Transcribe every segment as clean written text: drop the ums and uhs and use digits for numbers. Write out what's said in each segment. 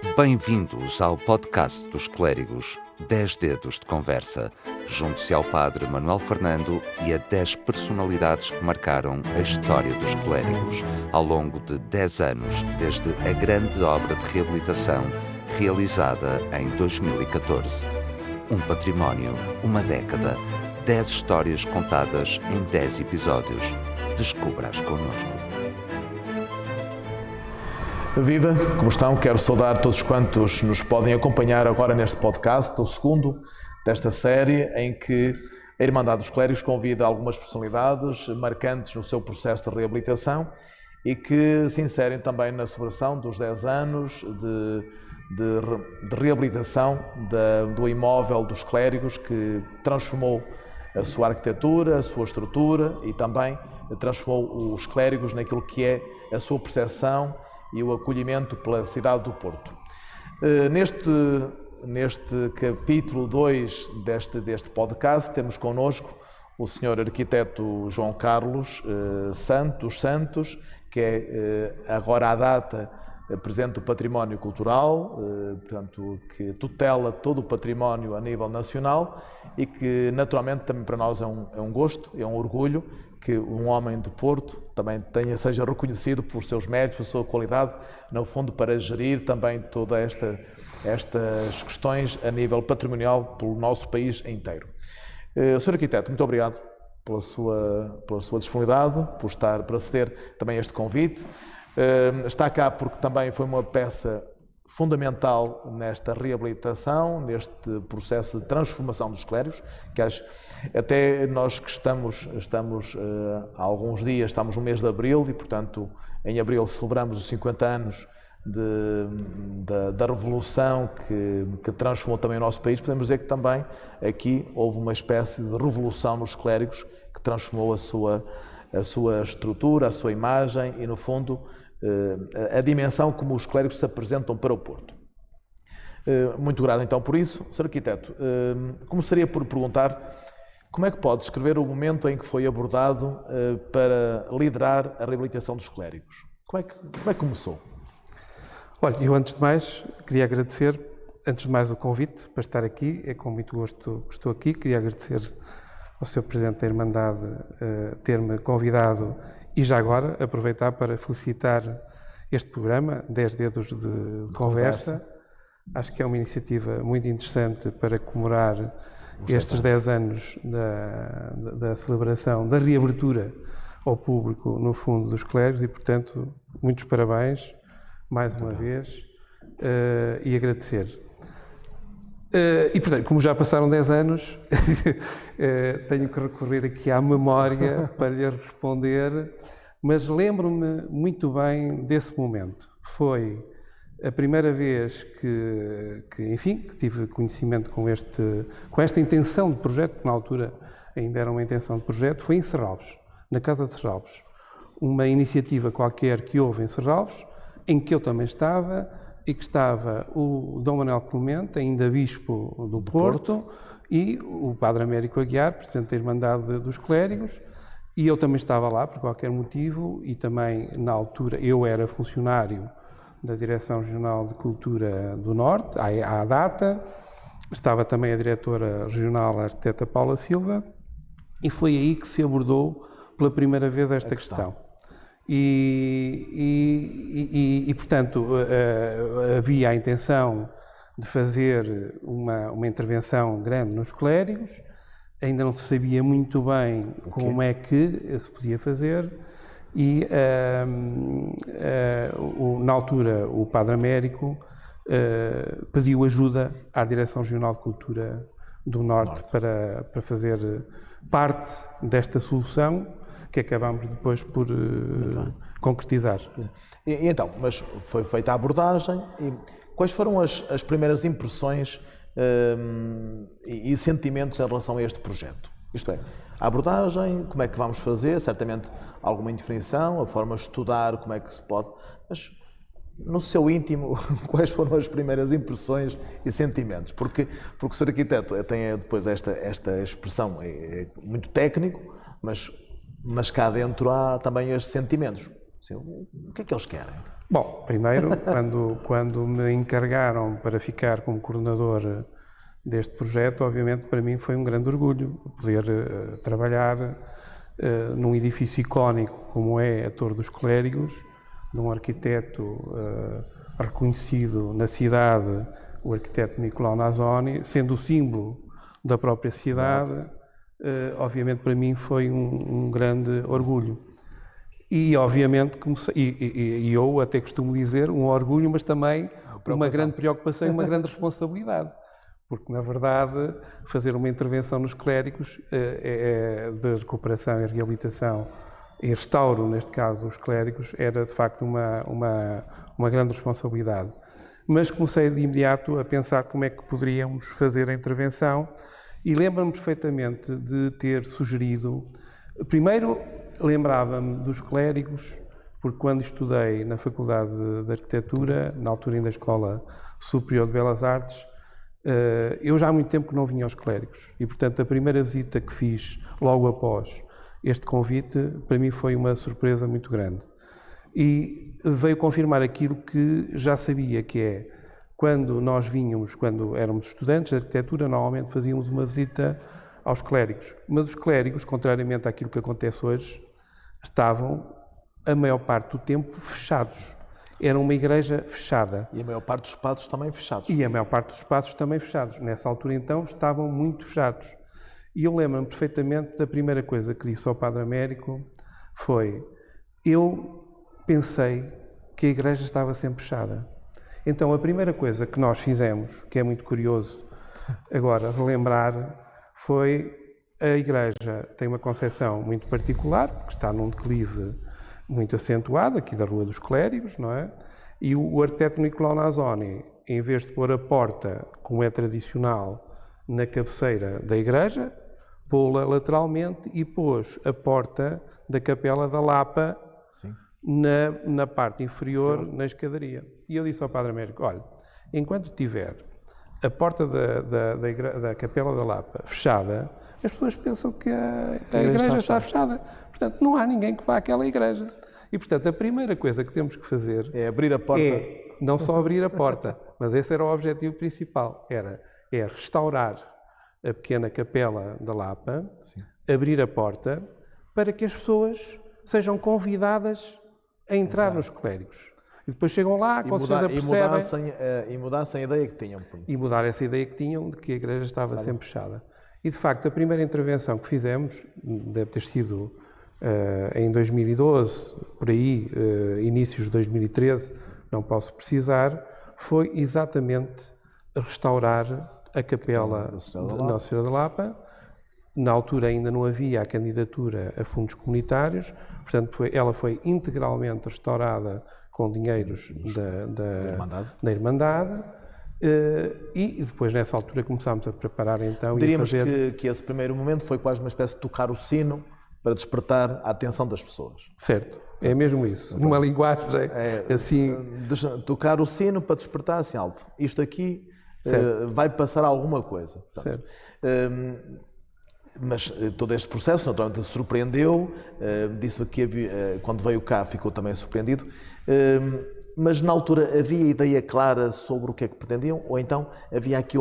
Bem-vindos ao podcast dos clérigos 10 Dedos de Conversa. Junte-se ao Padre Manuel Fernando e a 10 personalidades que marcaram a história dos clérigos ao longo de 10 anos, desde a grande obra de reabilitação realizada em 2014. Um património, uma década, 10 histórias contadas em 10 episódios. Descubra-as connosco. Viva, como estão? Quero saudar todos quantos nos podem acompanhar agora neste podcast, o segundo desta série, em que a Irmandade dos Clérigos convida algumas personalidades marcantes no seu processo de reabilitação e que se inserem também na celebração dos 10 anos de reabilitação do imóvel dos clérigos, que transformou a sua arquitetura, a sua estrutura e também transformou os clérigos naquilo que é a sua percepção e o acolhimento pela cidade do Porto. Neste capítulo 2 deste podcast, temos connosco o Sr. Arquiteto João Carlos Santos, que é agora à data Presidente do Património Cultural, portanto, que tutela todo o património a nível nacional e que naturalmente também para nós é um gosto, é um orgulho que um homem do Porto também seja reconhecido por seus méritos, por sua qualidade, no fundo para gerir também todas estas questões a nível patrimonial pelo nosso país inteiro. Sr. Arquiteto, muito obrigado pela sua disponibilidade, para aceder também a este convite. Está cá porque também foi uma peça fundamental nesta reabilitação, neste processo de transformação dos clérigos, que até nós que estamos há alguns dias, estamos no mês de Abril e, portanto, em Abril celebramos os 50 anos da Revolução que transformou também o nosso país. Podemos dizer que também aqui houve uma espécie de revolução nos clérigos que transformou a sua estrutura, a sua imagem e, no fundo, a dimensão como os clérigos se apresentam para o Porto. Muito grato então por isso. Sr. Arquiteto, começaria por perguntar como é que pode descrever o momento em que foi abordado para liderar a reabilitação dos clérigos? Como é que começou? Olha, eu antes de mais queria agradecer, antes de mais o convite para estar aqui, é com muito gosto que estou aqui. Queria agradecer ao Sr. Presidente da Irmandade ter-me convidado e já agora aproveitar para felicitar este programa, 10 Dedos de Conversa. Acho que é uma iniciativa muito interessante para comemorar estes 10 anos da celebração, da reabertura ao público, no fundo, dos clérigos e, portanto, muitos parabéns, mais uma vez, e agradecer. E, portanto, como já passaram 10 anos, tenho que recorrer aqui à memória para lhe responder, mas lembro-me muito bem desse momento. Foi a primeira vez que tive conhecimento com esta intenção de projeto, que na altura ainda era uma intenção de projeto, foi em Serralves, na Casa de Serralves. Uma iniciativa qualquer que houve em Serralves, em que eu também estava, e que estava o Dom Manuel Clemente, ainda Bispo do Porto, e o Padre Américo Aguiar, Presidente da Irmandade dos Clérigos, e eu também estava lá por qualquer motivo, e também na altura eu era funcionário da Direção Regional de Cultura do Norte, à data, estava também a Diretora Regional, a Arquiteta Paula Silva, e foi aí que se abordou pela primeira vez esta questão. E portanto, havia a intenção de fazer uma intervenção grande nos clérigos, ainda não se sabia muito bem como é que se podia fazer, e na altura o Padre Américo pediu ajuda à Direção Regional de Cultura do Norte para fazer parte desta solução, que acabámos depois por concretizar. E então, mas foi feita a abordagem, e quais foram as primeiras impressões e sentimentos em relação a este projeto? Isto é, a abordagem, como é que vamos fazer, certamente alguma indefinição, a forma de estudar, como é que se pode, mas no seu íntimo, quais foram as primeiras impressões e sentimentos? Porque o Sr. Arquiteto tem depois esta expressão, é muito técnico, mas cá dentro há também estes sentimentos. Assim, o que é que eles querem? Bom, primeiro, quando me encarregaram para ficar como coordenador deste projeto, obviamente para mim foi um grande orgulho poder trabalhar num edifício icónico como é a Torre dos Clérigos, de um arquiteto reconhecido na cidade, o arquiteto Nicolau Nasoni, sendo o símbolo da própria cidade, obviamente para mim foi um grande orgulho. E obviamente e eu até costumo dizer um orgulho, mas também uma grande preocupação e uma grande responsabilidade. Porque, na verdade, fazer uma intervenção nos clérigos de recuperação e reabilitação e restauro, neste caso, os clérigos, era de facto uma grande responsabilidade. Mas comecei de imediato a pensar como é que poderíamos fazer a intervenção e lembro-me perfeitamente de ter sugerido. Primeiro, lembrava-me dos clérigos, porque quando estudei na Faculdade de Arquitetura, na altura ainda da Escola Superior de Belas Artes, eu já há muito tempo que não vinha aos clérigos e, portanto, a primeira visita que fiz logo após este convite, para mim foi uma surpresa muito grande. E veio confirmar aquilo que já sabia, que é, quando nós vínhamos, quando éramos estudantes de arquitetura, normalmente fazíamos uma visita aos clérigos. Mas os clérigos, contrariamente àquilo que acontece hoje, estavam, a maior parte do tempo, fechados. Era uma igreja fechada. E a maior parte dos espaços também fechados. E a maior parte dos espaços também fechados. Nessa altura, então, estavam muito fechados. E eu lembro-me perfeitamente da primeira coisa que disse ao Padre Américo foi: eu pensei que a igreja estava sempre fechada. Então, a primeira coisa que nós fizemos, que é muito curioso agora relembrar, foi a igreja tem uma concepção muito particular, porque está num declive muito acentuado, aqui da Rua dos Clérigos, não é? E o arquiteto Nicolau Nasoni, em vez de pôr a porta, como é tradicional, na cabeceira da igreja, pô-la lateralmente e pôs a porta da Capela da Lapa na parte inferior, na escadaria. E eu disse ao Padre Américo: olha, enquanto tiver a porta da Capela da Lapa fechada, as pessoas pensam que a igreja está fechada. Portanto, não há ninguém que vá àquela igreja. E, portanto, a primeira coisa que temos que fazer é abrir a porta. É não só abrir a porta, mas esse era o objetivo principal, é restaurar a pequena Capela da Lapa, abrir a porta, para que as pessoas sejam convidadas a entrar nos clérigos. E depois chegam lá, com certeza percebem... E mudassem a ideia que tinham. E mudar essa ideia que tinham de que a igreja estava sempre fechada. E, de facto, a primeira intervenção que fizemos, deve ter sido em 2012, por aí, inícios de 2013, não posso precisar, foi exatamente restaurar a Capela de Nossa Senhora da Lapa. Na altura ainda não havia a candidatura a fundos comunitários, portanto ela foi integralmente restaurada com dinheiros da Irmandade. E depois, nessa altura, começámos a preparar então... Diríamos que esse primeiro momento foi quase uma espécie de tocar o sino para despertar a atenção das pessoas. Certo, é mesmo isso. Numa linguagem assim... Tocar o sino para despertar assim alto. Isto aqui vai passar alguma coisa. Certo. Mas todo este processo naturalmente surpreendeu, disse que quando veio cá ficou também surpreendido, mas na altura havia ideia clara sobre o que é que pretendiam, ou então havia aqui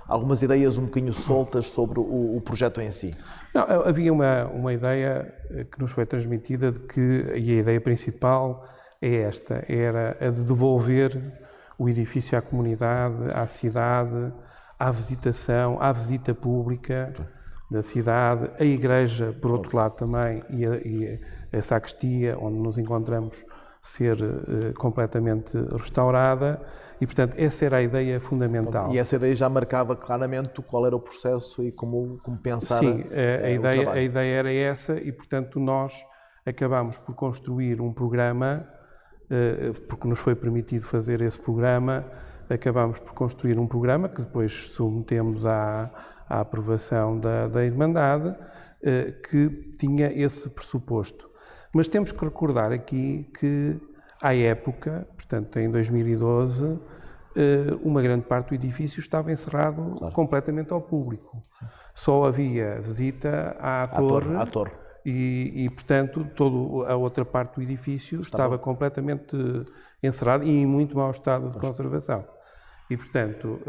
algumas ideias um bocadinho soltas sobre o projeto em si? Não, havia uma ideia que nos foi transmitida de que, e a ideia principal é esta, era a de devolver o edifício à comunidade, à cidade, à visitação, à visita pública da cidade, a igreja, por outro lado também, e a sacristia, onde nos encontramos, ser completamente restaurada, e portanto essa era a ideia fundamental. E essa ideia já marcava claramente qual era o processo e como pensar. Sim, a ideia era essa, e portanto nós acabámos por construir um programa, porque nos foi permitido fazer esse programa, acabámos por construir um programa que depois submetemos à aprovação da Irmandade, que tinha esse pressuposto. Mas temos que recordar aqui que, à época, portanto em 2012, uma grande parte do edifício estava encerrado completamente ao público. Sim. Só havia visita à torre, portanto, toda a outra parte do edifício estava completamente encerrada e em muito mau estado de conservação. E, portanto,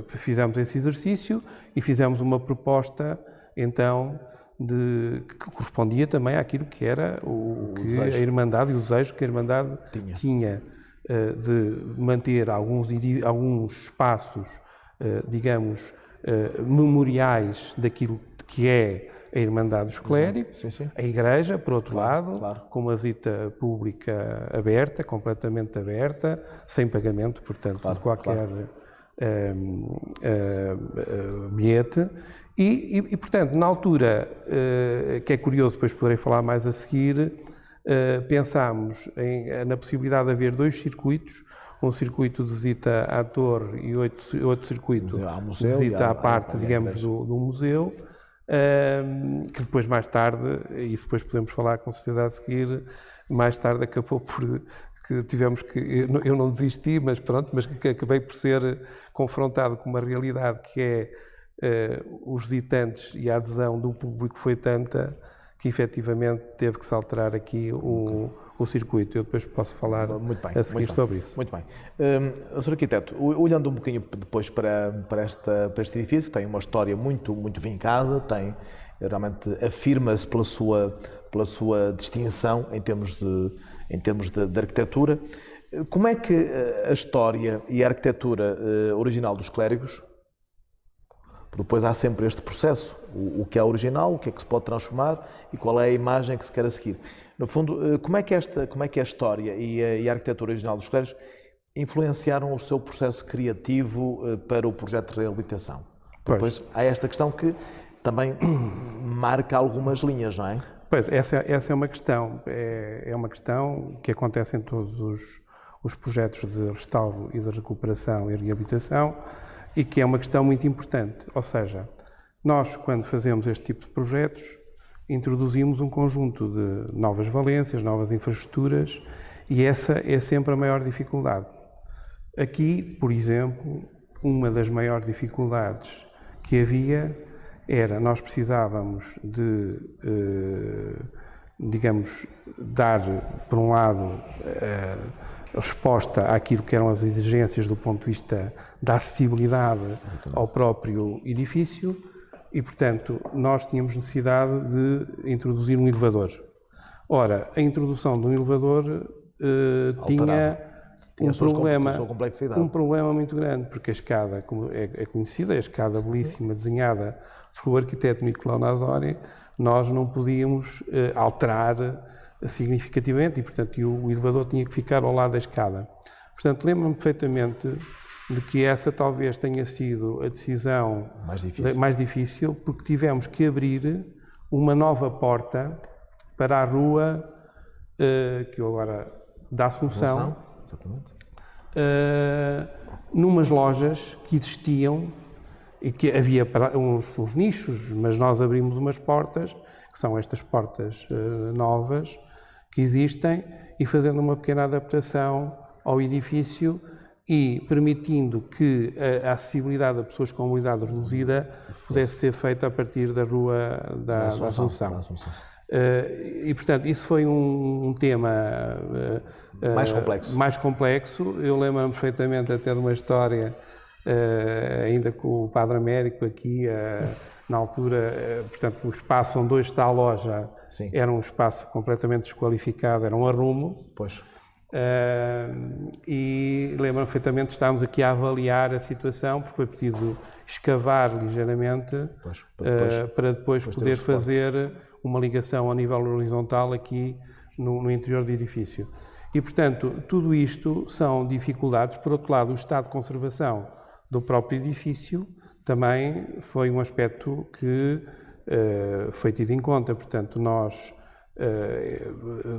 fizemos esse exercício e fizemos uma proposta, então, que correspondia também àquilo que era a Irmandade e o desejo que a Irmandade tinha de manter alguns espaços, digamos, memoriais daquilo que é a Irmandade dos Clérigos, a Igreja, por outro lado, com uma visita pública aberta, completamente aberta, sem pagamento, portanto, de qualquer bilhete. E, portanto, na altura, que é curioso, depois poderei falar mais a seguir, pensámos na possibilidade de haver 2 circuitos, um circuito de visita à torre e outro circuito de visita à parte, digamos, do museu, que depois mais tarde, e isso depois podemos falar com certeza a seguir, mais tarde acabou por que tivemos que, eu não desisti, mas pronto, mas que acabei por ser confrontado com uma realidade que é os visitantes e a adesão do público foi tanta que efetivamente teve que se alterar aqui o circuito. Eu depois posso falar a seguir sobre isso. Muito bem. Sr. Arquiteto, olhando um bocadinho depois para este edifício, tem uma história muito vincada, realmente afirma-se pela sua distinção em termos de arquitetura. Como é que a história e a arquitetura original dos Clérigos, depois há sempre este processo, o que é original, o que é que se pode transformar e qual é a imagem que se quer a seguir. No fundo, como é que a história e a arquitetura original dos Clérigos influenciaram o seu processo criativo para o projeto de reabilitação? Depois há esta questão que também marca algumas linhas, não é? Pois, essa é uma questão. É uma questão que acontece em todos os projetos de restauro e de recuperação e reabilitação, e que é uma questão muito importante. Ou seja, nós, quando fazemos este tipo de projetos, introduzimos um conjunto de novas valências, novas infraestruturas, e essa é sempre a maior dificuldade. Aqui, por exemplo, uma das maiores dificuldades que havia era, nós precisávamos de, digamos, dar, por um lado, resposta àquilo que eram as exigências do ponto de vista da acessibilidade ao próprio edifício e, portanto, nós tínhamos necessidade de introduzir um elevador. Ora, a introdução de um elevador tinha um problema muito grande, porque a escada, como é conhecida, a escada belíssima, desenhada pelo arquiteto Nicolau Nazori, nós não podíamos alterar significativamente e, portanto, o elevador tinha que ficar ao lado da escada. Portanto, lembro-me perfeitamente de que essa talvez tenha sido a decisão mais difícil, porque tivemos que abrir uma nova porta para a rua que eu agora da Assunção, numas lojas que existiam e que havia uns nichos, mas nós abrimos umas portas, que são estas portas novas que existem, e fazendo uma pequena adaptação ao edifício e permitindo que a acessibilidade a pessoas com mobilidade reduzida pudesse ser feita a partir da rua da Assunção. E, portanto, isso foi um tema mais complexo. Eu lembro-me perfeitamente até de uma história, ainda com o Padre Américo aqui, na altura, portanto, o espaço onde hoje está a loja era um espaço completamente desqualificado, era um arrumo. E lembro-me perfeitamente, estávamos aqui a avaliar a situação, porque foi preciso escavar ligeiramente para depois poder fazer uma ligação a nível horizontal aqui no interior do edifício. E, portanto, tudo isto são dificuldades. Por outro lado, o estado de conservação do próprio edifício também foi um aspecto que foi tido em conta. Portanto, nós,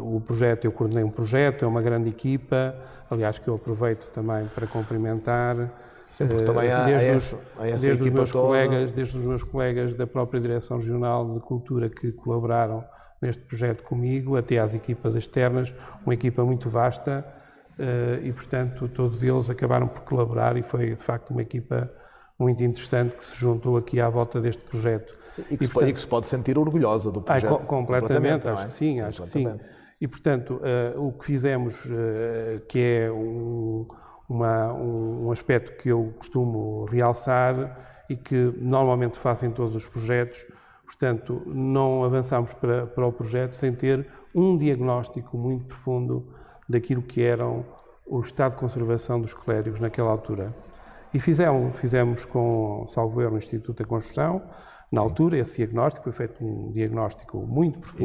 o projeto, eu coordenei um projeto, é uma grande equipa, aliás, que eu aproveito também para cumprimentar. Desde os meus colegas da própria Direção Regional de Cultura que colaboraram neste projeto comigo, até às equipas externas, uma equipa muito vasta e, portanto, todos eles acabaram por colaborar e foi, de facto, uma equipa muito interessante que se juntou aqui à volta deste projeto. E que se pode sentir orgulhosa do projeto. Completamente, acho que sim, acho que sim. E, portanto, o que fizemos, que é um aspecto que eu costumo realçar e que normalmente faço em todos os projetos, portanto, não avançamos para o projeto sem ter um diagnóstico muito profundo daquilo que eram o estado de conservação dos clérigos naquela altura. E fizemos com, salvo erro, o Instituto da Construção, na altura, esse diagnóstico, foi feito um diagnóstico muito profundo,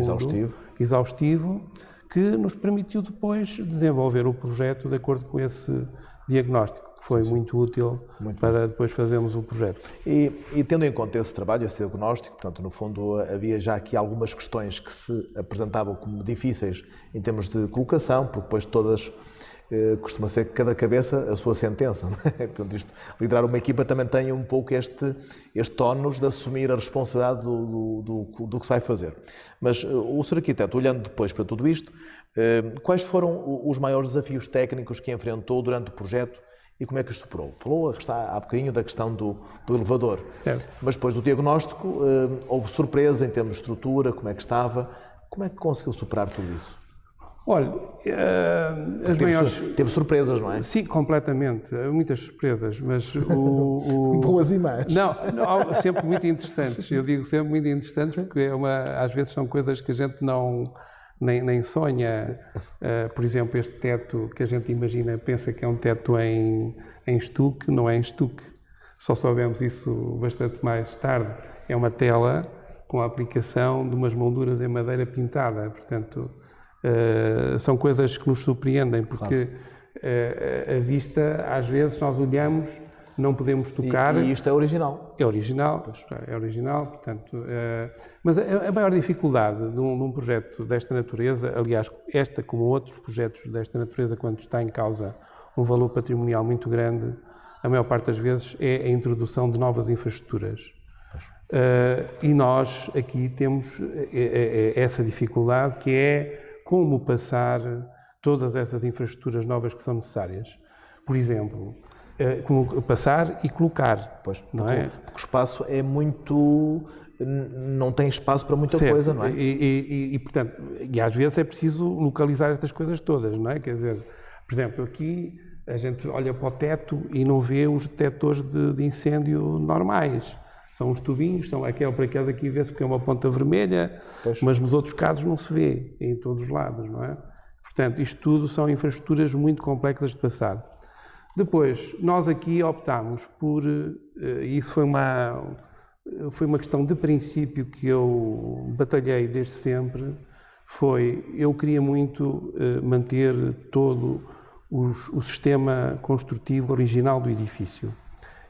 exaustivo, que nos permitiu depois desenvolver o projeto de acordo com esse diagnóstico, que foi muito útil para depois fazermos o projeto. E tendo em conta esse trabalho, esse diagnóstico, portanto, no fundo, havia já aqui algumas questões que se apresentavam como difíceis em termos de colocação, porque depois todas... costuma ser que cada cabeça a sua sentença, não é? Portanto, liderar uma equipa também tem um pouco este ónus de assumir a responsabilidade do que se vai fazer. Mas o Sr. Arquiteto, olhando depois para tudo isto, quais foram os maiores desafios técnicos que enfrentou durante o projeto e como é que os superou? Falou há bocadinho da questão do elevador, certo. Mas depois do diagnóstico houve surpresa em termos de estrutura, como é que estava, como é que conseguiu superar tudo isso? Olha, as maiores... Teve surpresas, não é? Sim, completamente. Muitas surpresas, mas Boas e más. Não, sempre muito interessantes. Eu digo sempre muito interessantes porque às vezes são coisas que a gente nem sonha. Por exemplo, este teto que a gente imagina, pensa que é um teto em estuque, não é em estuque. Só soubemos isso bastante mais tarde. É uma tela com a aplicação de umas molduras em madeira pintada, portanto... são coisas que nos surpreendem, porque a vista, às vezes, nós olhamos, não podemos tocar. E isto é original? É original, portanto... mas a maior dificuldade de um projeto desta natureza, aliás, esta como outros projetos desta natureza, quando está em causa um valor patrimonial muito grande, a maior parte das vezes é a introdução de novas infraestruturas. E nós aqui temos essa dificuldade, que é como passar todas essas infraestruturas novas que são necessárias. Por exemplo, como passar e colocar. Pois, não é? Porque o espaço é muito... não tem espaço para muita coisa, não é? Portanto, às vezes é preciso localizar estas coisas todas, não é? Quer dizer, por exemplo, aqui a gente olha para o teto e não vê os detectores de incêndio normais. São os tubinhos, por acaso aqui vê-se porque é uma ponta vermelha, mas nos outros casos não se vê, em todos os lados, não é? Portanto, isto tudo são infraestruturas muito complexas de passar. Depois, nós aqui optámos por, isso foi uma questão de princípio que eu batalhei desde sempre, eu queria muito manter todo o sistema construtivo original do edifício.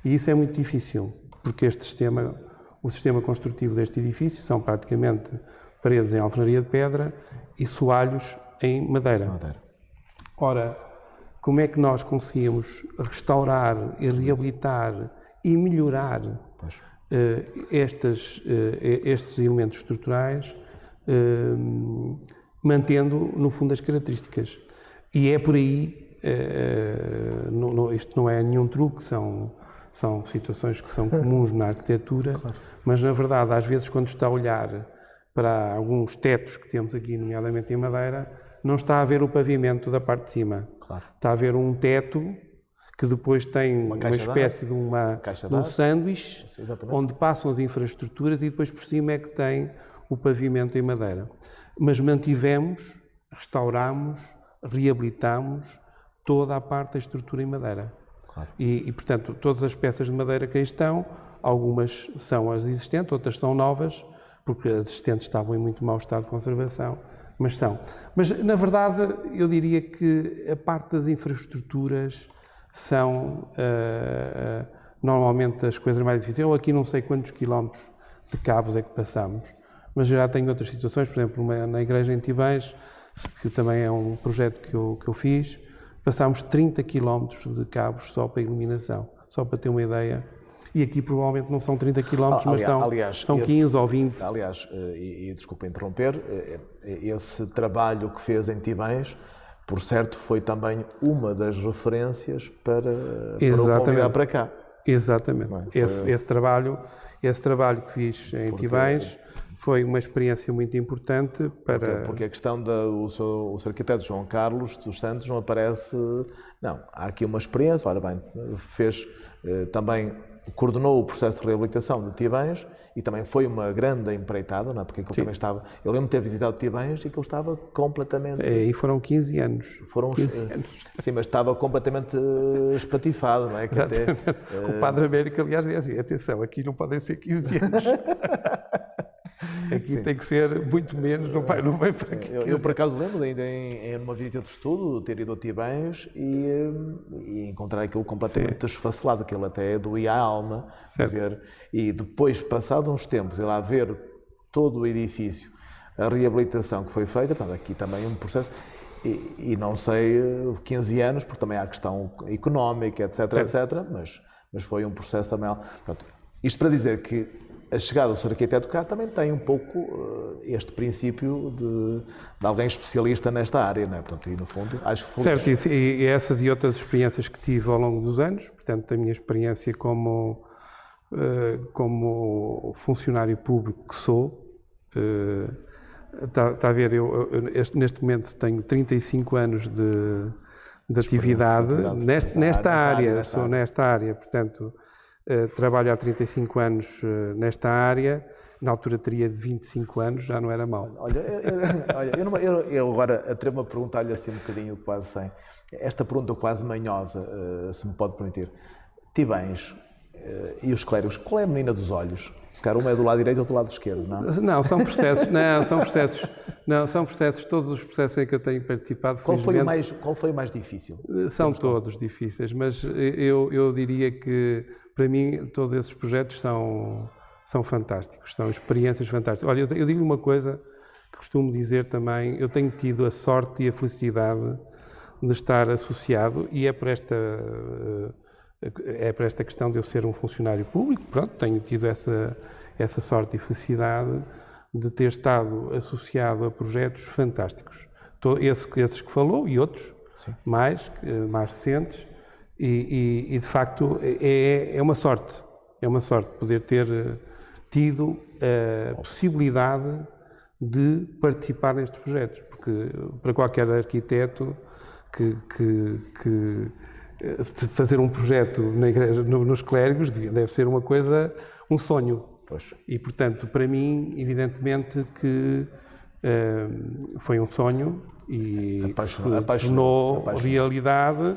E isso é muito difícil. Porque o sistema construtivo deste edifício são praticamente paredes em alvenaria de pedra e soalhos em madeira. Ora, como é que nós conseguimos restaurar e reabilitar e melhorar estes elementos estruturais, mantendo, no fundo, as características? E é por aí, isto não é nenhum truque, são situações que são comuns na arquitetura, mas na verdade, às vezes, quando está a olhar para alguns tetos que temos aqui, nomeadamente em madeira, não está a ver o pavimento da parte de cima. Está a ver um teto que depois tem uma espécie de um sanduíche, onde passam as infraestruturas e depois por cima é que tem o pavimento em madeira. Mas mantivemos, restauramos, reabilitamos toda a parte da estrutura em madeira. E, portanto, todas as peças de madeira que aí estão, algumas são as existentes, outras são novas, porque as existentes estavam em muito mau estado de conservação, mas são. Mas, na verdade, eu diria que a parte das infraestruturas são normalmente as coisas mais difíceis. Eu aqui não sei quantos quilómetros de cabos é que passamos, mas já tenho outras situações, por exemplo, na igreja em Tibães, que também é um projeto que eu fiz, passámos 30 km de cabos só para iluminação, só para ter uma ideia. E aqui provavelmente não são 30 km, mas são 15 ou 20. Aliás, e desculpa interromper, esse trabalho que fez em Tibães, por certo, foi também uma das referências para o convidar para cá. Exatamente. Esse trabalho que fiz em Tivães foi uma experiência muito importante para... Porque a questão do seu arquiteto João Carlos dos Santos não aparece... Não, há aqui uma experiência, olha bem, fez também... coordenou o processo de reabilitação de Tivães e também foi uma grande empreitada, não é? Porque ele também estava... Eu lembro de ter visitado Tivães e que ele estava completamente... E foram 15 anos. Foram 15 anos. Sim, mas estava completamente espatifado, não é? Que até, o Padre Américo, aliás, dizia assim, atenção, aqui não podem ser 15 anos. Aqui tem que ser muito menos, não vem para aqui. Eu por acaso lembro, ainda em uma visita de estudo, ter ido a Tivães e encontrar aquilo completamente desfacelado, aquilo até doía a alma ver. E depois, passado uns tempos, ir lá ver todo o edifício, a reabilitação que foi feita, portanto, aqui também um processo, e não sei, 15 anos, porque também há a questão económica, etc, etc, mas foi um processo também. Portanto, isto para dizer que a chegada do Sr. Arquiteto cá também tem um pouco este princípio de alguém especialista nesta área, não é? Portanto, e no fundo, acho que... Certo, e essas e outras experiências que tive ao longo dos anos, portanto, a minha experiência como funcionário público que sou, está a ver, neste momento tenho 35 anos de atividade nesta área, sou nesta área, portanto... trabalho há 35 anos nesta área, na altura teria de 25 anos, já não era mau. Olha, eu agora atrevo-me a perguntar-lhe assim um bocadinho, quase sem... Esta pergunta quase manhosa, se me pode permitir. Tivães e os clérigos, qual é a menina dos olhos? Se calhar uma é do lado direito ou do lado esquerdo, não? Não, são processos, são processos, todos os processos em que eu tenho participado. Qual foi o mais difícil? São todos difíceis, mas eu diria que, para mim, todos esses projetos são fantásticos, são experiências fantásticas. Olha, eu digo uma coisa que costumo dizer também, eu tenho tido a sorte e a felicidade de estar associado, e é por esta questão de eu ser um funcionário público, pronto, tenho tido essa sorte e felicidade de ter estado associado a projetos fantásticos. Esses que falou e outros, mais recentes, e de facto é uma sorte poder ter tido a possibilidade de participar nestes projetos, porque para qualquer arquiteto que fazer um projeto na igreja, nos clérigos, deve ser uma coisa, um sonho. Pois. E, portanto, para mim, evidentemente que foi um sonho e se tornou realidade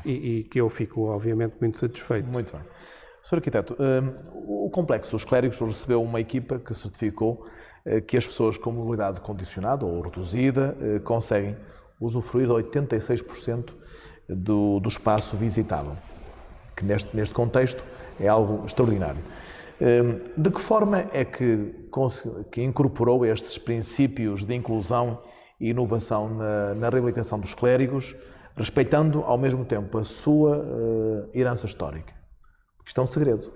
e que eu fico, obviamente, muito satisfeito. Muito bem. Sr. Arquiteto, o Complexo dos Clérigos recebeu uma equipa que certificou que as pessoas com mobilidade condicionada ou reduzida conseguem usufruir de 86% do espaço visitável, que neste contexto é algo extraordinário. De que forma é que incorporou estes princípios de inclusão e inovação na reabilitação dos clérigos, respeitando ao mesmo tempo a sua herança histórica? Porque isto é um segredo.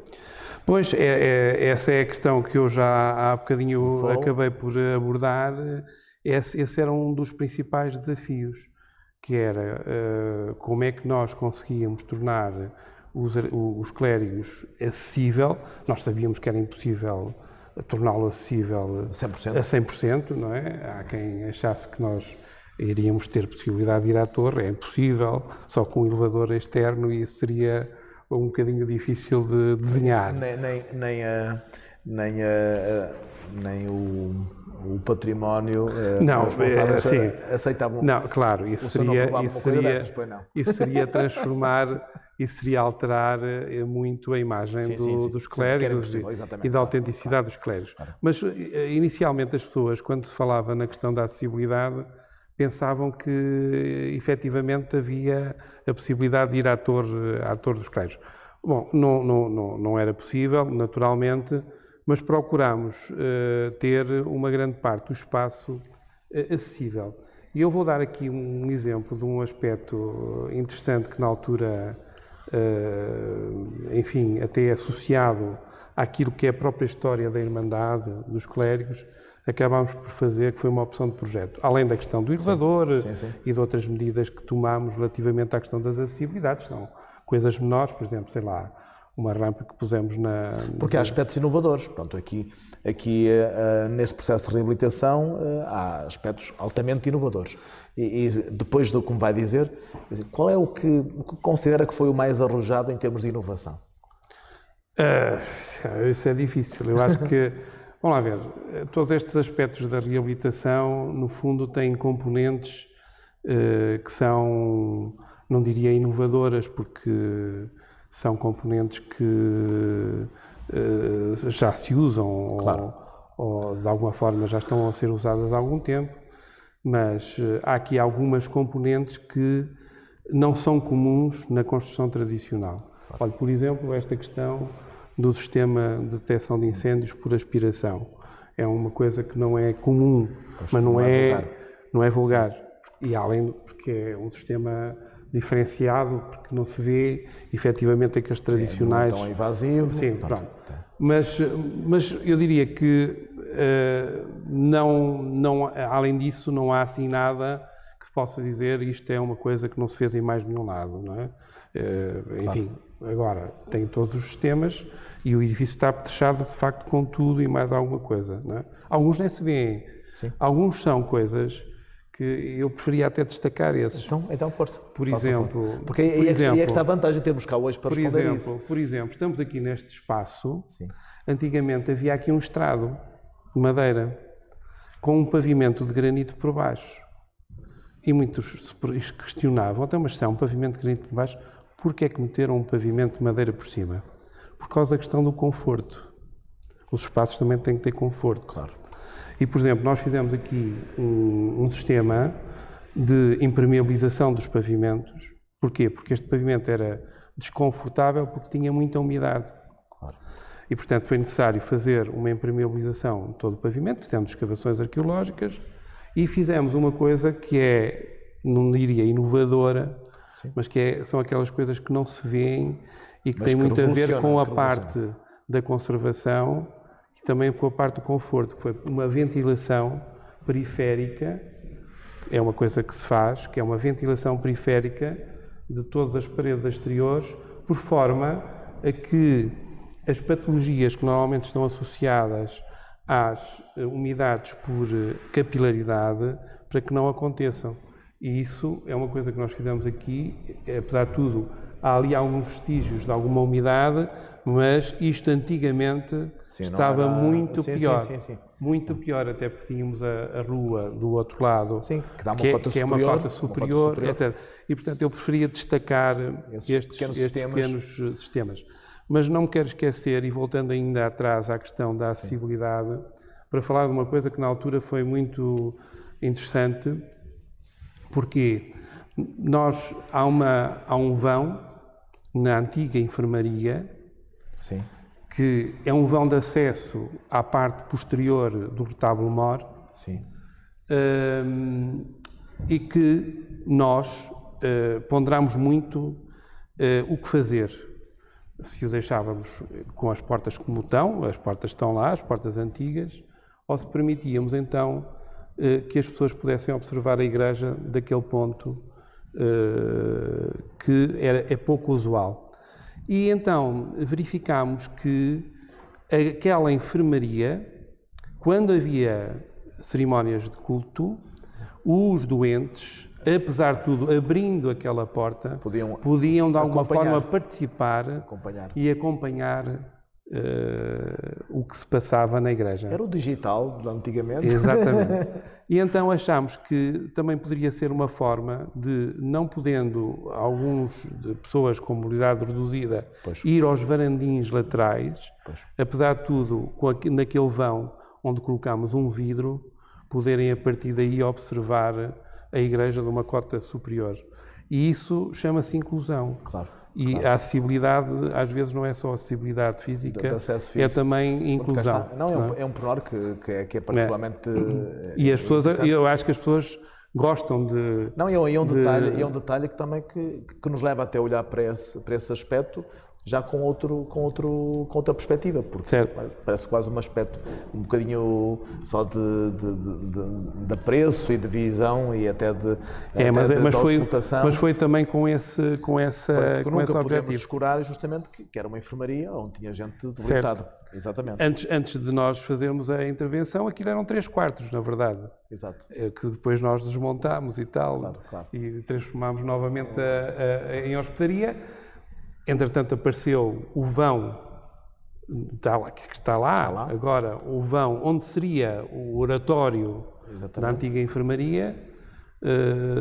Pois, essa é a questão que eu já há bocadinho acabei por abordar. Esse era um dos principais desafios, que era como é que nós conseguíamos tornar os clérigos acessível. Nós sabíamos que era impossível torná-lo acessível a 100%, não é? Há quem achasse que nós iríamos ter possibilidade de ir à torre, é impossível, só com um elevador externo, e isso seria um bocadinho difícil de desenhar. Nem o património não, aceitavam. Não, claro, isso seria transformar, isso seria alterar muito a imagem dos clérigos e da autenticidade dos clérigos. Claro. Mas inicialmente as pessoas, quando se falava na questão da acessibilidade, pensavam que efetivamente havia a possibilidade de ir à torre dos clérigos. Bom, não era possível, naturalmente, mas procurámos ter uma grande parte do espaço acessível. E eu vou dar aqui um exemplo de um aspecto interessante que na altura, enfim, até associado àquilo que é a própria história da Irmandade, dos clérigos, acabámos por fazer, que foi uma opção de projeto. Além da questão do elevador e de outras medidas que tomámos relativamente à questão das acessibilidades, são coisas menores, por exemplo, sei lá, uma rampa que pusemos na... Porque há aspectos inovadores. Portanto, aqui neste processo de reabilitação há aspectos altamente inovadores. E depois do que me vai dizer, qual é o que considera que foi o mais arrojado em termos de inovação? Isso é difícil. Eu acho que, vamos lá ver, todos estes aspectos da reabilitação, no fundo, têm componentes que são, não diria inovadoras, porque são componentes que já se usam, claro, ou de alguma forma já estão a ser usadas há algum tempo, mas há aqui algumas componentes que não são comuns na construção tradicional. Olha, por exemplo, esta questão do sistema de detecção de incêndios por aspiração. É uma coisa que não é comum, mas não é vulgar. E além, porque é um sistema diferenciado, porque não se vê efetivamente aqueles tradicionais... Não é tão invasivo. Sim, pronto. Mas eu diria que, além disso, não há assim nada que se possa dizer isto é uma coisa que não se fez em mais nenhum lado, não é? Enfim, agora tem todos os sistemas e o edifício está apetrechado de facto com tudo e mais alguma coisa, não é? Alguns nem se vêem. Sim. Alguns são coisas que eu preferia até destacar esses. Então força. Por exemplo... Porque aí é que está a vantagem de termos cá hoje para responder isso. Por exemplo, estamos aqui neste espaço. Sim. Antigamente havia aqui um estrado de madeira com um pavimento de granito por baixo. E muitos se questionavam, então, mas se há um pavimento de granito por baixo, porquê é que meteram um pavimento de madeira por cima? Por causa da questão do conforto. Os espaços também têm que ter conforto. Claro. E, por exemplo, nós fizemos aqui um sistema de impermeabilização dos pavimentos. Porquê? Porque este pavimento era desconfortável porque tinha muita umidade. Claro. E, portanto, foi necessário fazer uma impermeabilização de todo o pavimento, fizemos escavações arqueológicas e fizemos uma coisa que é, não diria inovadora, sim, mas que são aquelas coisas que não se vêem e que têm muito a ver com a parte da conservação e também com a parte do conforto, que foi uma ventilação periférica, é uma coisa que se faz, que é uma ventilação periférica de todas as paredes exteriores, por forma a que as patologias que normalmente estão associadas às umidades por capilaridade, para que não aconteçam. E isso é uma coisa que nós fizemos aqui, apesar de tudo, há ali alguns vestígios de alguma umidade, mas isto antigamente estava muito pior. Muito pior, até porque tínhamos a rua do outro lado, que dá uma cota que é uma cota superior, etc. E, portanto, eu preferia destacar estes pequenos sistemas. Mas não me quero esquecer, e voltando ainda atrás à questão da acessibilidade, para falar de uma coisa que na altura foi muito interessante, porque há um vão na antiga enfermaria, que é um vão de acesso à parte posterior do retábulo-mor, e que nós ponderamos muito o que fazer. Se o deixávamos com as portas como estão, as portas estão lá, as portas antigas, ou se permitíamos então que as pessoas pudessem observar a igreja daquele ponto que é pouco usual. E então verificámos que aquela enfermaria, quando havia cerimónias de culto, os doentes, apesar de tudo, abrindo aquela porta, podiam de alguma forma participar e acompanhar o que se passava na igreja. Era o digital de antigamente. Exatamente. E então achámos que também poderia ser uma forma de, não podendo de pessoas com mobilidade reduzida ir aos varandins laterais, apesar de tudo, naquele vão onde colocámos um vidro, poderem a partir daí observar a igreja de uma cota superior. E isso chama-se inclusão. E a acessibilidade, às vezes, não é só acessibilidade física, é também inclusão. É um pormenor que é particularmente... E as pessoas, eu acho que as pessoas gostam de... É um detalhe que também que nos leva até a olhar para esse aspecto, já com outra perspectiva, porque parece quase um aspecto um bocadinho só de apreço e de visão e até de auscultação. Mas foi também com essa nunca podemos objetivo. descurar justamente que era uma enfermaria onde tinha gente debilitada. Exatamente. Antes de nós fazermos a intervenção, aquilo eram 3 quartos, na verdade. Exato. Que depois nós desmontámos e tal, claro. e transformámos novamente em hospedaria. Entretanto, apareceu o vão, que está lá agora, o vão onde seria o oratório da antiga enfermaria.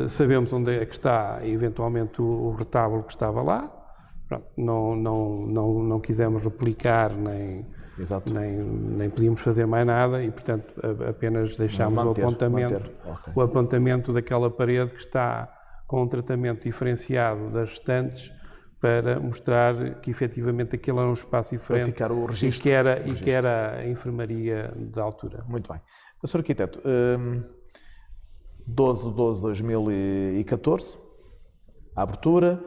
Sabemos onde é que está, eventualmente, o retábulo que estava lá. Pronto, não quisemos replicar, nem podíamos fazer mais nada e, portanto, apenas deixámos o apontamento daquela parede que está com um tratamento diferenciado das restantes, para mostrar que efetivamente aquele era um espaço diferente para ficar o registro, e que era a enfermaria da altura. Muito bem. Sr. Arquiteto, 12 de 12 de 2014, a abertura,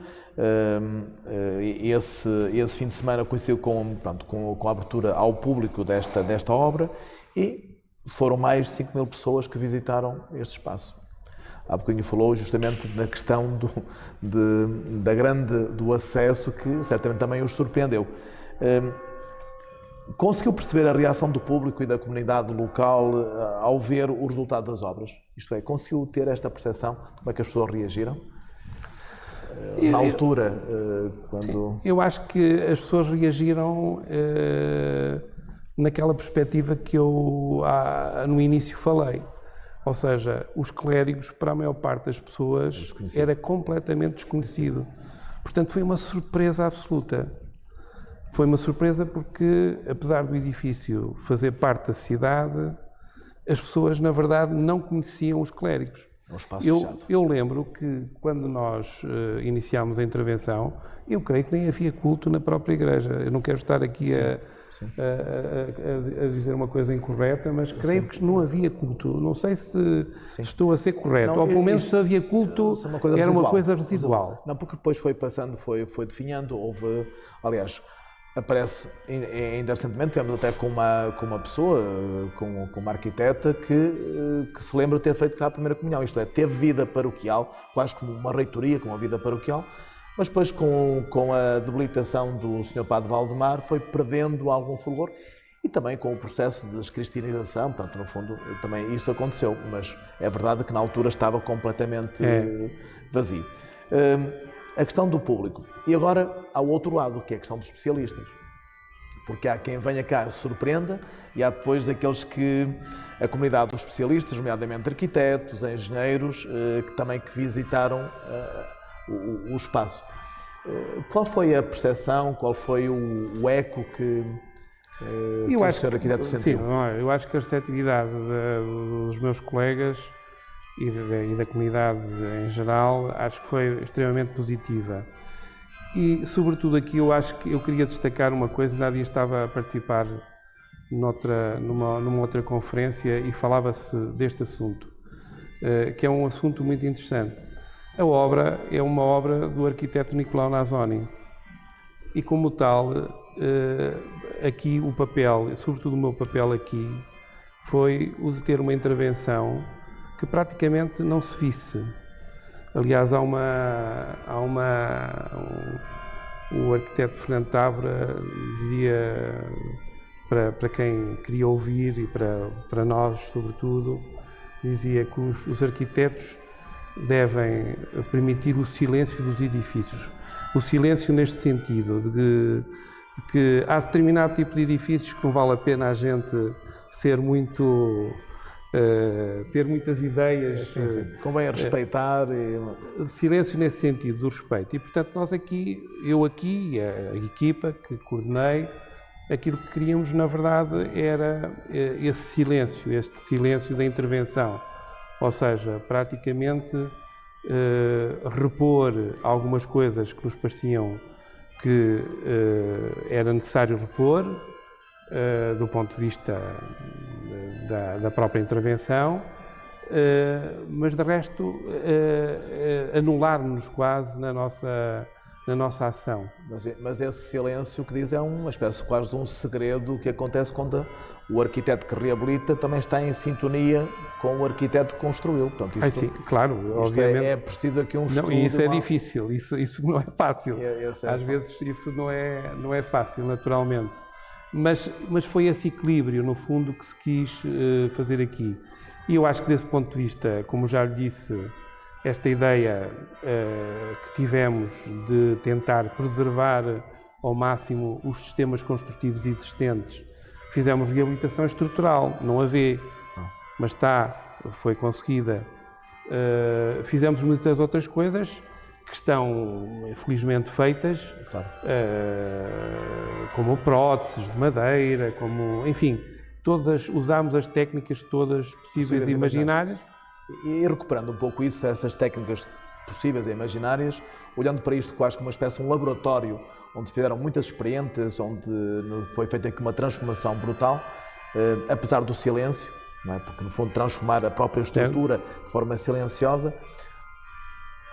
esse fim de semana coincidiu com a abertura ao público desta obra e foram mais de 5 mil pessoas que visitaram este espaço. Há bocadinho falou justamente na questão do acesso, que certamente também os surpreendeu. Conseguiu perceber a reação do público e da comunidade local ao ver o resultado das obras? Isto é, conseguiu ter esta percepção de como é que as pessoas reagiram? Na altura, quando... Sim, eu acho que as pessoas reagiram naquela perspectiva que eu no início falei. Ou seja, os clérigos, para a maior parte das pessoas, era completamente desconhecido. Portanto, foi uma surpresa absoluta. Foi uma surpresa porque, apesar do edifício fazer parte da cidade, as pessoas, na verdade, não conheciam os clérigos. Eu lembro que, quando nós iniciámos a intervenção, eu creio que nem havia culto na própria igreja. Eu não quero estar aqui a dizer uma coisa incorreta, mas creio que não havia culto. Não sei se estou a ser correto, ou pelo menos se havia culto, era uma coisa residual. Não, porque depois foi passando, foi definhando, houve, aliás, aparece, ainda recentemente, tivemos até com uma pessoa, com uma arquiteta, que se lembra de ter feito cá a primeira comunhão, isto é, teve vida paroquial, quase como uma reitoria, com uma vida paroquial, mas depois com a debilitação do Sr. Padre Valdemar foi perdendo algum fulgor e também com o processo de descristianização, portanto, no fundo, também isso aconteceu, mas é verdade que na altura estava completamente vazio. A questão do público. E agora há o outro lado, que é a questão dos especialistas. Porque há quem venha cá se surpreenda e há depois aqueles que a comunidade dos especialistas, nomeadamente arquitetos, engenheiros, que visitaram o espaço. Qual foi a percepção, qual foi o eco que o Sr. Arquiteto sentiu? Sim, eu acho que a receptividade dos meus colegas e da comunidade em geral, acho que foi extremamente positiva. E, sobretudo aqui, eu acho que eu queria destacar uma coisa. Há dias estava a participar numa outra conferência e falava-se deste assunto, que é um assunto muito interessante. A obra é uma obra do arquiteto Nicolau Nasoni e, como tal, aqui o papel, sobretudo o meu papel aqui, foi o de ter uma intervenção que praticamente não se visse. Aliás, o arquiteto Fernando Távora dizia, para quem queria ouvir e para nós, sobretudo, dizia que os arquitetos devem permitir o silêncio dos edifícios. O silêncio neste sentido, de que há determinado tipo de edifícios que não vale a pena a gente ser muito... ter muitas ideias. Sim. Convém respeitar. Silêncio nesse sentido, do respeito. E, portanto, eu aqui, a equipa que coordenei, aquilo que queríamos, na verdade, era este silêncio da intervenção. Ou seja, praticamente repor algumas coisas que nos pareciam que era necessário repor, do ponto de vista da própria intervenção, mas de resto anular-nos quase na na nossa ação. Mas esse silêncio que diz é uma espécie quase de um segredo que acontece quando o arquiteto que reabilita também está em sintonia com o arquiteto que construiu. Portanto, isto, Sim, claro, isto obviamente. é preciso aqui um estudo. Não, e isso é difícil, isso não é fácil. Às vezes isso não é fácil, naturalmente. Mas foi esse equilíbrio, no fundo, que se quis fazer aqui. E eu acho que desse ponto de vista, como já lhe disse, esta ideia que tivemos de tentar preservar ao máximo os sistemas construtivos existentes, fizemos reabilitação estrutural, não a vê, mas foi conseguida. Fizemos muitas outras coisas que estão felizmente feitas, claro. Como próteses de madeira, enfim, usámos as técnicas todas possíveis e imaginárias. E recuperando um pouco isso, essas técnicas possíveis e imaginárias, olhando para isto quase como uma espécie de um laboratório onde se fizeram muitas experiências, onde foi feita aqui uma transformação brutal, apesar do silêncio, não é? Porque no fundo transformar a própria estrutura de forma silenciosa.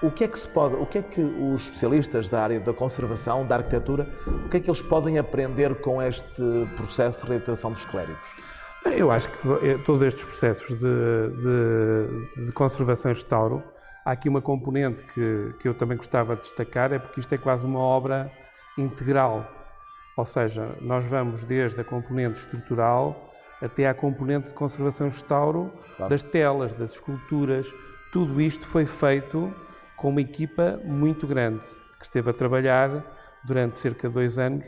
O que é que os especialistas da área da conservação, da arquitetura, o que é que eles podem aprender com este processo de reabilitação dos clérigos? Eu acho que todos estes processos de conservação e restauro, há aqui uma componente que eu também gostava de destacar, é porque isto é quase uma obra integral. Ou seja, nós vamos desde a componente estrutural até à componente de conservação e restauro, claro, das telas, das esculturas. Tudo isto foi feito com uma equipa muito grande, que esteve a trabalhar durante cerca de 2 anos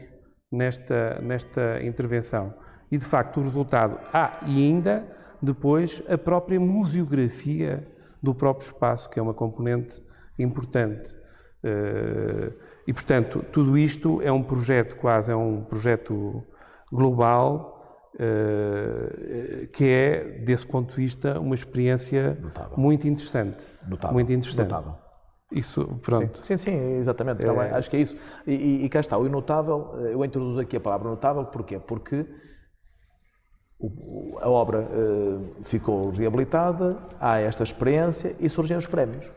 nesta intervenção. E, de facto, o resultado... e ainda, depois, a própria museografia do próprio espaço, que é uma componente importante. E, portanto, tudo isto é um projeto global, que é, desse ponto de vista, uma experiência notável, muito interessante. Muito interessante. Notável. Isso, pronto. Sim, exatamente. Acho que é isso. E cá está, o notável, eu introduzo aqui a palavra notável, porquê? Porque a obra ficou reabilitada, há esta experiência e surgem os prémios.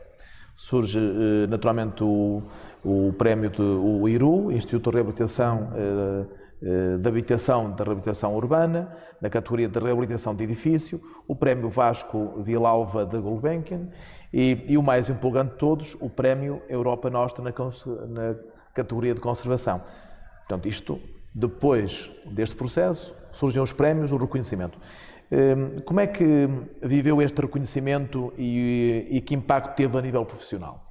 Surge naturalmente o prémio do IRU, Instituto de Reabilitação de Habitação da Reabilitação Urbana, na categoria de Reabilitação de Edifício, o prémio Vasco Vilalva de Gulbenkian e o mais empolgante de todos, o prémio Europa Nostra na categoria de Conservação. Portanto, isto, depois deste processo, surgem os prémios, o reconhecimento. Como é que viveu este reconhecimento e que impacto teve a nível profissional?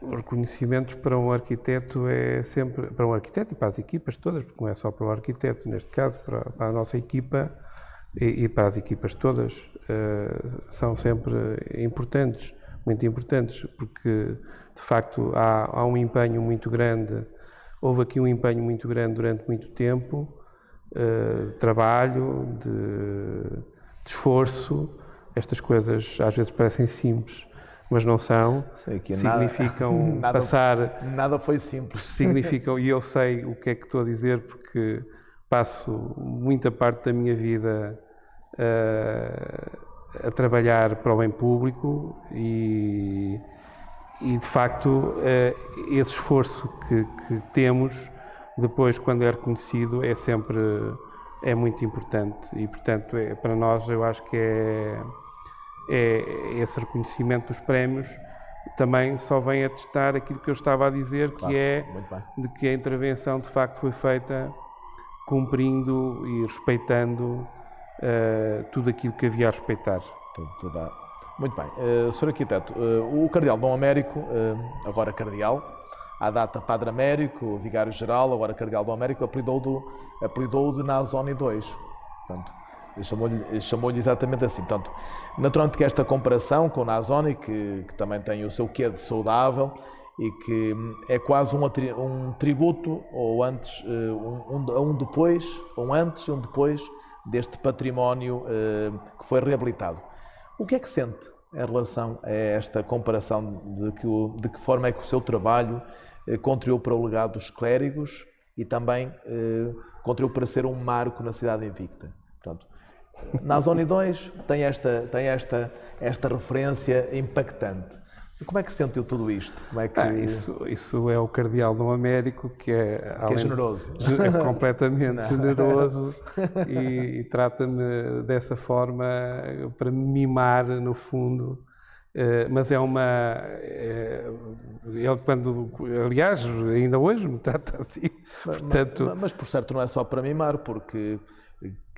Os reconhecimentos para um arquiteto é sempre, para um arquiteto e para as equipas todas, porque não é só para o arquiteto, neste caso, para a nossa equipa e para as equipas todas, são sempre importantes, muito importantes, porque de facto há um empenho muito grande, houve aqui um empenho muito grande durante muito tempo, de trabalho, de esforço. Estas coisas às vezes parecem simples, mas não são. Significam nada foi simples. Significam, e eu sei o que é que estou a dizer, porque passo muita parte da minha vida a trabalhar para o bem público e de facto esse esforço que temos depois, quando é reconhecido, é muito importante e, portanto, para nós eu acho que esse reconhecimento dos prémios também só vem atestar aquilo que eu estava a dizer, claro, que é de que a intervenção de facto foi feita cumprindo e respeitando tudo aquilo que havia a respeitar. Muito bem. Sr. Arquiteto, o Cardeal Dom Américo, agora Cardeal, à data Padre Américo, Vigário-Geral, agora Cardeal Dom Américo, apelidou-o de Nazoni II. Portanto, chamou-lhe exatamente assim. Portanto, naturalmente que esta comparação com Nazoni, que também tem o seu quê de saudável e que é quase um tributo, ou antes, um antes e um depois deste património que foi reabilitado. O que é que sente em relação a esta comparação de que forma é que o seu trabalho contribuiu para o legado dos clérigos e também contribuiu para ser um marco na cidade invicta? Portanto, Nazoni II tem esta referência impactante. E como é que sentiu tudo isto? Como é que... Isso é o cardeal Dom Américo, que é generoso. É completamente generoso e trata-me dessa forma para me mimar, no fundo. Mas ele aliás, ainda hoje me trata assim. Portanto... mas por certo não é só para mimar, porque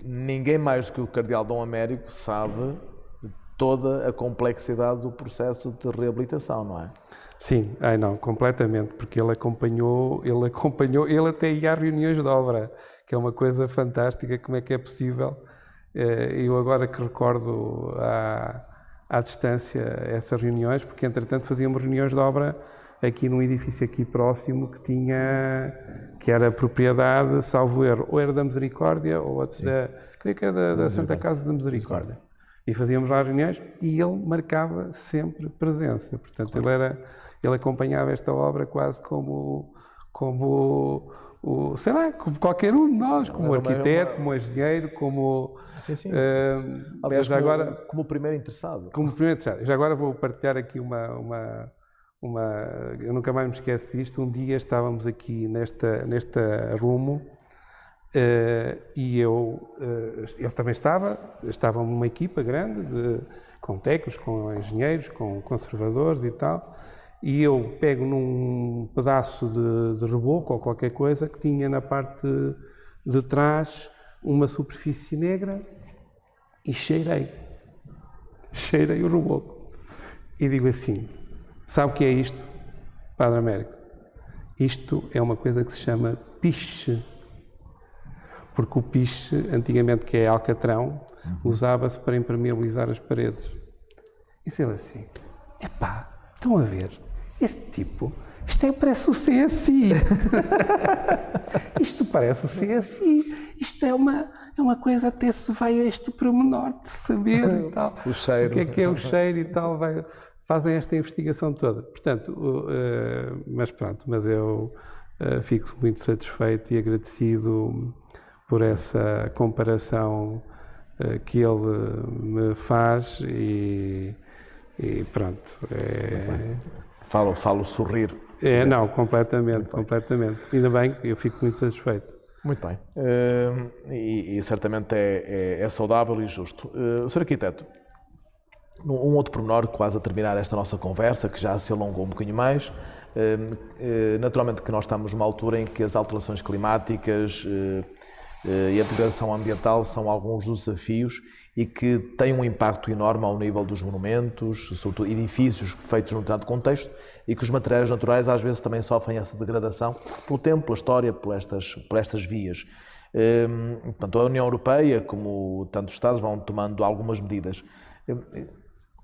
ninguém mais do que o cardeal Dom Américo sabe toda a complexidade do processo de reabilitação, não é? Sim, não, completamente, porque ele até ia a reuniões de obra, que é uma coisa fantástica. Como é que é possível? Eu agora que recordo à distância essas reuniões, porque entretanto fazíamos reuniões de obra aqui num edifício aqui próximo que era propriedade, salvo erro, ou era da Misericórdia ou creio que era da Santa Casa da Misericórdia. E fazíamos lá reuniões e ele marcava sempre presença. Portanto, ele acompanhava esta obra quase como sei lá, como qualquer um de nós, como arquiteto, como engenheiro, como... Sim. Aliás, como o primeiro interessado. Como o primeiro interessado. Já agora vou partilhar aqui eu nunca mais me esqueço disto. Um dia estávamos aqui nesta rumo e ele também estava uma equipa grande com técnicos, com engenheiros, com conservadores e tal, e eu pego num pedaço de reboco ou qualquer coisa que tinha na parte de trás uma superfície negra e cheirei o reboco e digo assim: sabe o que é isto, Padre Américo? Isto é uma coisa que se chama piche. Porque o piche, antigamente, que é alcatrão, usava-se para impermeabilizar as paredes. E disse ele assim: estão a ver? Este tipo, parece o CSI. Isto parece o CSI. Isto é uma coisa, até se vai a este pormenor de saber e tal. O cheiro. O que é o cheiro e tal. Fazem esta investigação toda. Portanto, mas eu fico muito satisfeito e agradecido por essa comparação que ele me faz e pronto. Falo sorrir. Não, completamente. Ainda bem, eu fico muito satisfeito. Muito bem. E certamente é saudável e justo. Sr. Arquiteto, um outro pormenor, quase a terminar esta nossa conversa, que já se alongou um bocadinho mais, naturalmente que nós estamos numa altura em que as alterações climáticas e a degradação ambiental são alguns dos desafios e que têm um impacto enorme ao nível dos monumentos, sobretudo edifícios feitos num determinado contexto, e que os materiais naturais às vezes também sofrem essa degradação pelo tempo, pela história, por estas vias. Portanto, a União Europeia, como tantos Estados, vão tomando algumas medidas.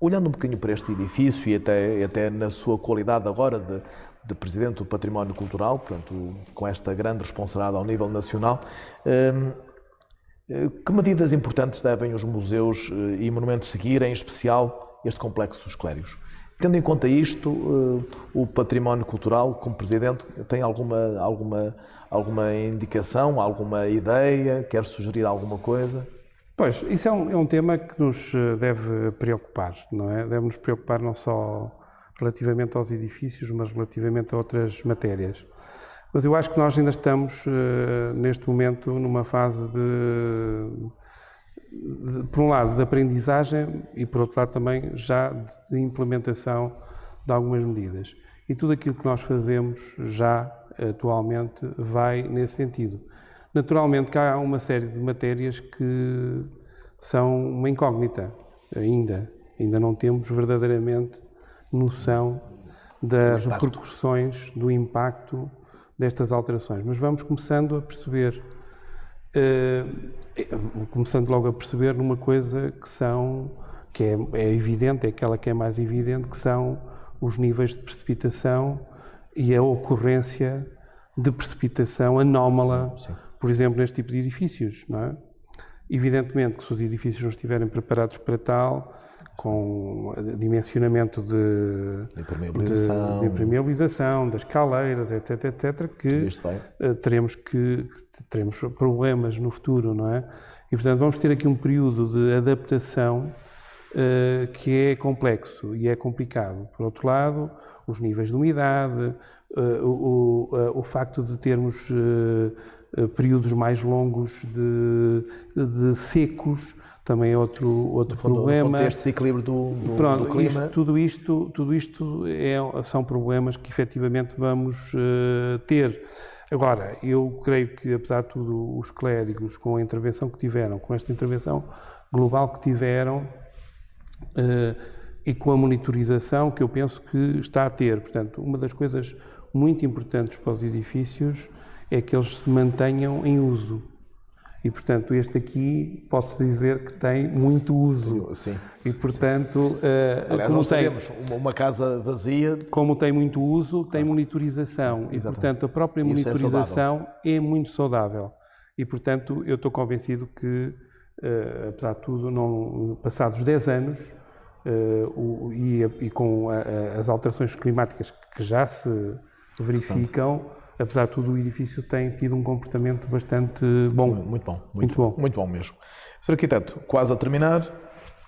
Olhando um bocadinho para este edifício e até na sua qualidade agora de Presidente do Património Cultural, portanto, com esta grande responsabilidade ao nível nacional, que medidas importantes devem os museus e monumentos seguir, em especial este Complexo dos Clérigos? Tendo em conta isto, o Património Cultural, como Presidente, tem alguma indicação, alguma ideia? Quer sugerir alguma coisa? Pois, isso é um tema que nos deve preocupar, não é? Deve nos preocupar não só relativamente aos edifícios, mas relativamente a outras matérias. Mas eu acho que nós ainda estamos, neste momento, numa fase por um lado, de aprendizagem e, por outro lado, também já de implementação de algumas medidas. E tudo aquilo que nós fazemos já, atualmente, vai nesse sentido. Naturalmente que há uma série de matérias que são uma incógnita ainda. Ainda não temos verdadeiramente noção das repercussões, do impacto destas alterações. Mas vamos começando a perceber, numa coisa que é evidente, é aquela que é mais evidente, que são os níveis de precipitação e a ocorrência de precipitação anómala, sim, por exemplo, neste tipo de edifícios, não é? Evidentemente que se os edifícios não estiverem preparados para tal, com dimensionamento de impermeabilização, das caleiras, etc., que teremos problemas no futuro, não é? E, portanto, vamos ter aqui um período de adaptação que é complexo e é complicado. Por outro lado, os níveis de umidade, o facto de termos períodos mais longos de secos, também é outro problema. No contexto de desequilíbrio do clima. Tudo isto são problemas que efetivamente vamos ter. Agora, eu creio que, apesar de tudo, os clérigos, com a intervenção que tiveram, com esta intervenção global que tiveram, e com a monitorização que eu penso que está a ter. Portanto, uma das coisas muito importantes para os edifícios é que eles se mantenham em uso. E, portanto, este aqui, posso dizer que tem muito uso. Sim. E, portanto... Aliás, nós sabemos, uma casa vazia... Como tem muito uso, tem monitorização. Exatamente. E, portanto, a própria monitorização é muito saudável. E, portanto, eu estou convencido que, apesar de tudo, passados 10 anos, e com as alterações climáticas que já se verificam, apesar de tudo, o edifício tem tido um comportamento bastante bom. Muito bom mesmo. Sr. Arquiteto, quase a terminar,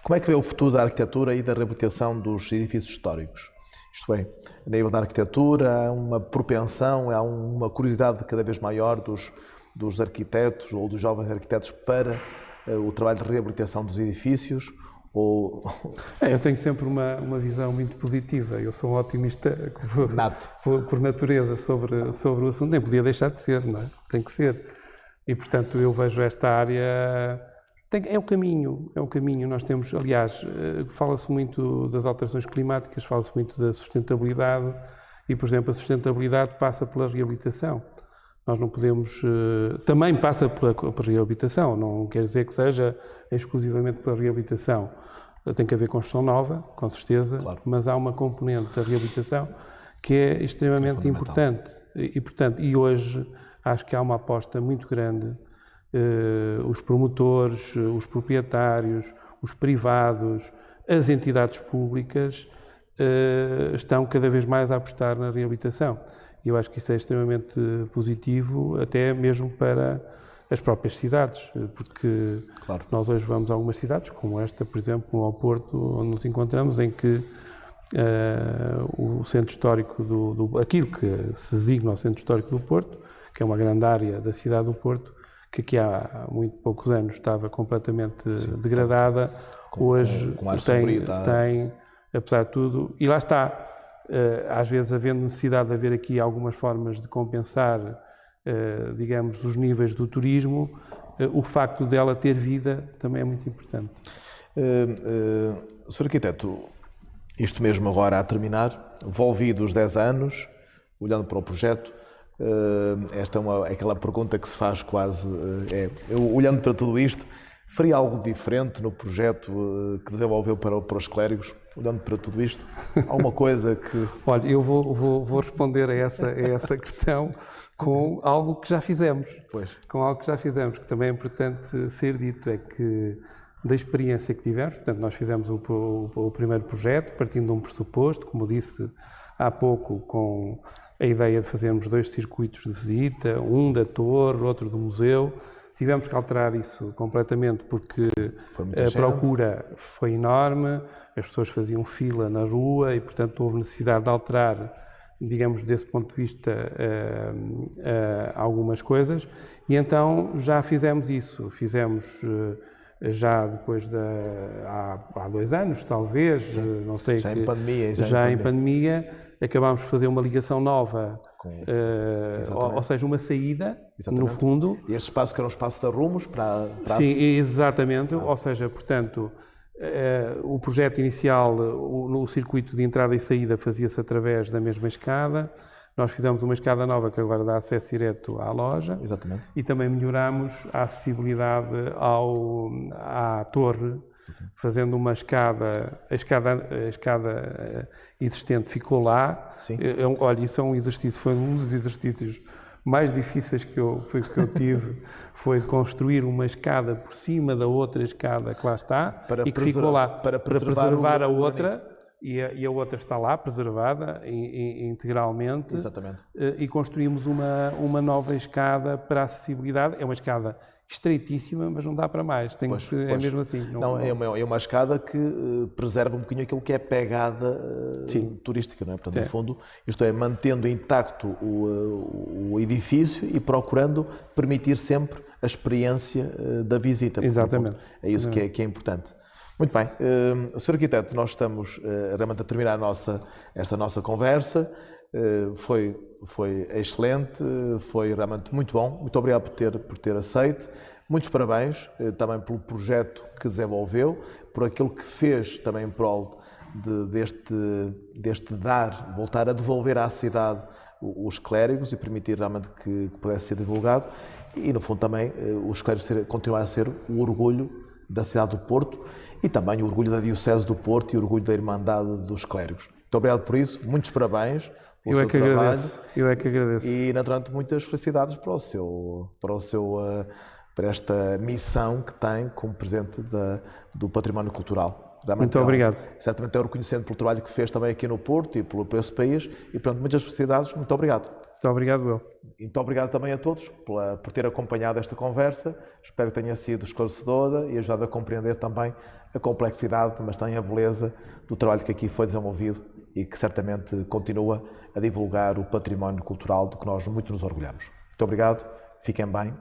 como é que vê o futuro da arquitetura e da reabilitação dos edifícios históricos? Isto é, a nível da arquitetura, há uma propensão, há uma curiosidade cada vez maior dos arquitetos ou dos jovens arquitetos para o trabalho de reabilitação dos edifícios? Eu tenho sempre uma visão muito positiva. Eu sou um otimista por natureza sobre o assunto. Nem podia deixar de ser, não é? Tem que ser. E, portanto, eu vejo esta área... É o caminho. Nós temos, aliás, fala-se muito das alterações climáticas, fala-se muito da sustentabilidade e, por exemplo, a sustentabilidade passa pela reabilitação. Nós não podemos... também passa pela reabilitação, não quer dizer que seja exclusivamente pela reabilitação. Tem que haver construção nova, com certeza, claro. Mas há uma componente da reabilitação que é extremamente importante. E hoje acho que há uma aposta muito grande. Os promotores, os proprietários, os privados, as entidades públicas estão cada vez mais a apostar na reabilitação. E eu acho que isso é extremamente positivo, até mesmo para as próprias cidades, porque claro. Nós hoje vamos a algumas cidades, como esta, por exemplo, ao Porto, onde nos encontramos, em que o centro histórico aquilo que se designa o centro histórico do Porto, que é uma grande área da cidade do Porto, que aqui há muito poucos anos estava completamente degradada, hoje tem, apesar de tudo, e lá está. Às vezes, havendo necessidade de haver aqui algumas formas de compensar, digamos, os níveis do turismo, o facto dela ter vida também é muito importante. Sr. Arquiteto, isto mesmo agora a terminar, envolvidos 10 anos, olhando para o projeto, esta é aquela pergunta que se faz quase, olhando para tudo isto, faria algo diferente no projeto que desenvolveu para os clérigos, olhando para tudo isto? Há uma coisa que... Olha, eu vou responder a essa questão com algo que já fizemos. Pois. Com algo que já fizemos, que também é importante ser dito, é que da experiência que tivemos, portanto, nós fizemos o primeiro projeto, partindo de um pressuposto, como disse há pouco, com a ideia de fazermos 2 circuitos de visita, um da torre, outro do museu. Tivemos que alterar isso completamente porque a procura foi enorme, as pessoas faziam fila na rua e, portanto, houve necessidade de alterar, digamos, desse ponto de vista, algumas coisas. E então já fizemos isso. Fizemos já depois há 2 anos, talvez, não sei. Já em pandemia. Acabámos de fazer uma ligação nova, ou seja, uma saída, no fundo. E este espaço que era um espaço de arrumos para Sim, exatamente. Ou seja, portanto, o projeto inicial, no circuito de entrada e saída, fazia-se através da mesma escada. Nós fizemos uma escada nova que agora dá acesso direto à loja. Exatamente. E também melhorámos a acessibilidade à torre, fazendo uma escada, a escada existente ficou lá. Sim. Olha, isso é um exercício, foi um dos exercícios mais difíceis que eu tive, foi construir uma escada por cima da outra escada que lá está e que ficou lá para preservar a outra. E a outra está lá, preservada integralmente. Exatamente. E construímos uma nova escada para a acessibilidade. É uma escada estreitíssima, mas não dá para mais. É mesmo assim. É uma escada que preserva um bocadinho aquilo que é pegada turística, não é? Portanto, no fundo, isto é, mantendo intacto o edifício e procurando permitir sempre a experiência da visita. Exatamente. Fundo, é isso que é importante. Muito bem. Sr. Arquiteto, nós estamos realmente a terminar esta nossa conversa. Foi excelente, foi realmente muito bom. Muito obrigado por ter aceito. Muitos parabéns também pelo projeto que desenvolveu, por aquilo que fez também em prol deste voltar a devolver à cidade os clérigos e permitir realmente que pudesse ser divulgado. E, no fundo, também os clérigos continuar a ser o orgulho da cidade do Porto e também o orgulho da Diocese do Porto e o orgulho da Irmandade dos Clérigos. Muito obrigado por isso, muitos parabéns pelo seu trabalho. Eu é que agradeço. E, naturalmente, muitas felicidades para esta missão que tem como Presidente do Património Cultural. Muito obrigado. Certamente é o reconhecimento pelo trabalho que fez também aqui no Porto e por esse país. E, portanto, muitas felicidades. Muito obrigado. Muito obrigado, eu. Muito obrigado também a todos por ter acompanhado esta conversa. Espero que tenha sido esclarecedora e ajudado a compreender também a complexidade, mas também a beleza do trabalho que aqui foi desenvolvido e que certamente continua a divulgar o património cultural do que nós muito nos orgulhamos. Muito obrigado, fiquem bem.